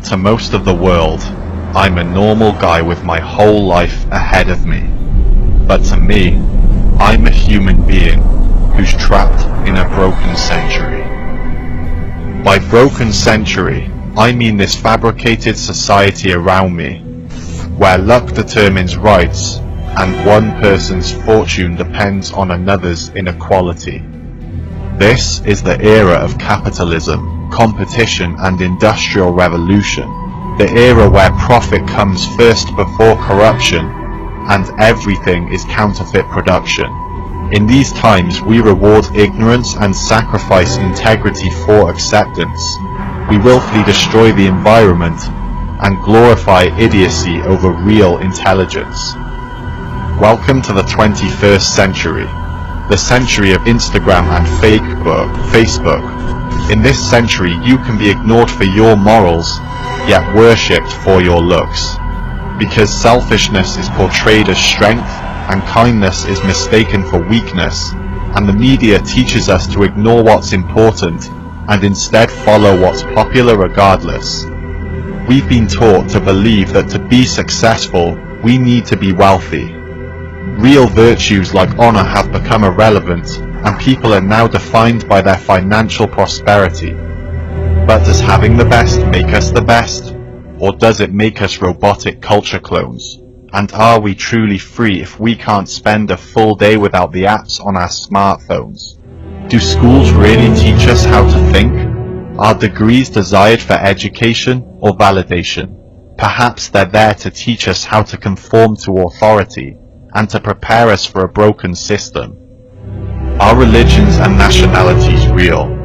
to most of the world, I'm a normal guy with my whole life ahead of me. But to me, I'm a human being who's trapped in a broken century. By broken century, I mean this fabricated society around me, where luck determines rights and one person's fortune depends on another's inequality. This is the era of capitalism, competition and industrial revolution, the era where profit comes first before corruption and everything is counterfeit production. In these times we reward ignorance and sacrifice integrity for acceptance. We willfully destroy the environment and glorify idiocy over real intelligence. Welcome to the 21st century, the century of Instagram and Facebook. In this century you can be ignored for your morals, yet worshipped for your looks. Because selfishness is portrayed as strength, and kindness is mistaken for weakness, and the media teaches us to ignore what's important, and instead follow what's popular regardless. We've been taught to believe that to be successful, we need to be wealthy. Real virtues like honor have become irrelevant, and people are now defined by their financial prosperity. But does having the best make us the best? Or does it make us robotic culture clones? And are we truly free if we can't spend a full day without the apps on our smartphones? Do schools really teach us how to think? Are degrees desired for education or validation? Perhaps they're there to teach us how to conform to authority and to prepare us for a broken system. Are religions and nationalities real?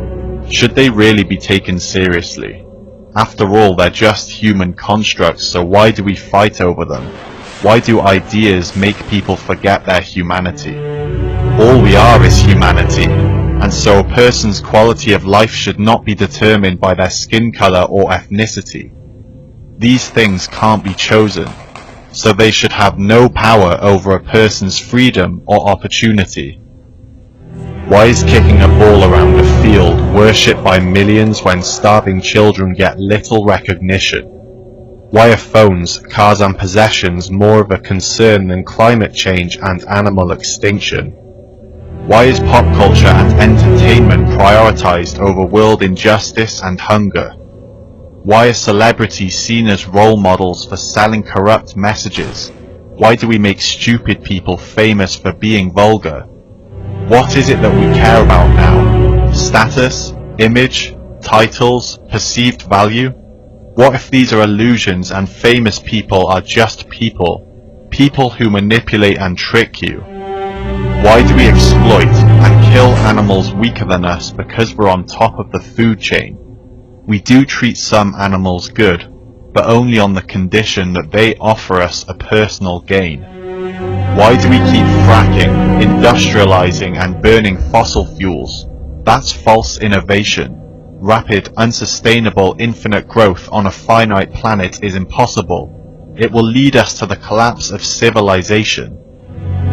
Should they really be taken seriously? After all, they're just human constructs, so why do we fight over them? Why do ideas make people forget their humanity? All we are is humanity, and so a person's quality of life should not be determined by their skin color or ethnicity. These things can't be chosen, so they should have no power over a person's freedom or opportunity. Why is kicking a ball around a field worshipped by millions when starving children get little recognition? Why are phones, cars and possessions more of a concern than climate change and animal extinction? Why is pop culture and entertainment prioritized over world injustice and hunger? Why are celebrities seen as role models for selling corrupt messages? Why do we make stupid people famous for being vulgar? What is it that we care about now? Status, image, titles, perceived value? What if these are illusions and famous people are just people? People who manipulate and trick you? Why do we exploit and kill animals weaker than us because we're on top of the food chain? We do treat some animals good, but only on the condition that they offer us a personal gain. Why do we keep fracking, industrializing and burning fossil fuels? That's false innovation. Rapid, unsustainable, infinite growth on a finite planet is impossible. It will lead us to the collapse of civilization.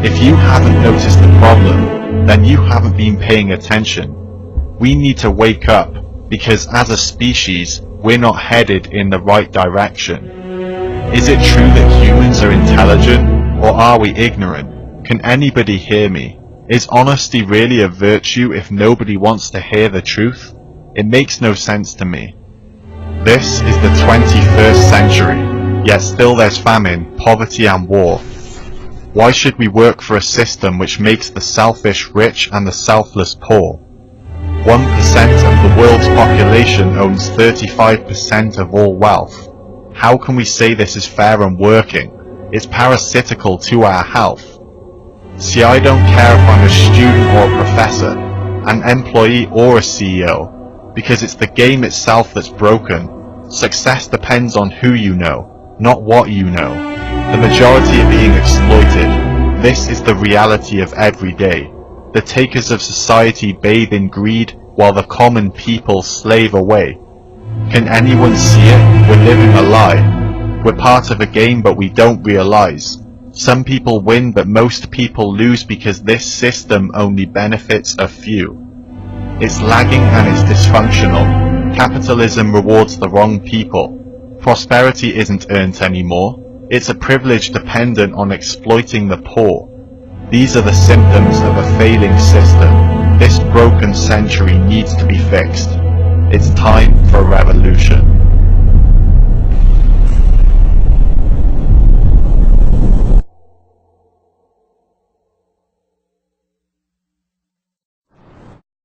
If you haven't noticed the problem, then you haven't been paying attention. We need to wake up, because as a species, we're not headed in the right direction. Is it true that humans are intelligent, or are we ignorant? Can anybody hear me? Is honesty really a virtue if nobody wants to hear the truth? It makes no sense to me. This is the 21st century, yet still there's famine, poverty and war. Why should we work for a system which makes the selfish rich and the selfless poor? 1% of the world's population owns 35% of all wealth. How can we say this is fair and working? It's parasitical to our health. See, I don't care if I'm a student or a professor, an employee or a CEO, because it's the game itself that's broken. Success depends on who you know, not what you know. The majority are being exploited. This is the reality of every day. The takers of society bathe in greed, while the common people slave away. Can anyone see it? We're living a lie. We're part of a game, but we don't realize. Some people win, but most people lose because this system only benefits a few. It's lagging and it's dysfunctional. Capitalism rewards the wrong people. Prosperity isn't earned anymore. It's a privilege dependent on exploiting the poor. These are the symptoms of a failing system. This broken century needs to be fixed. It's time for a revolution.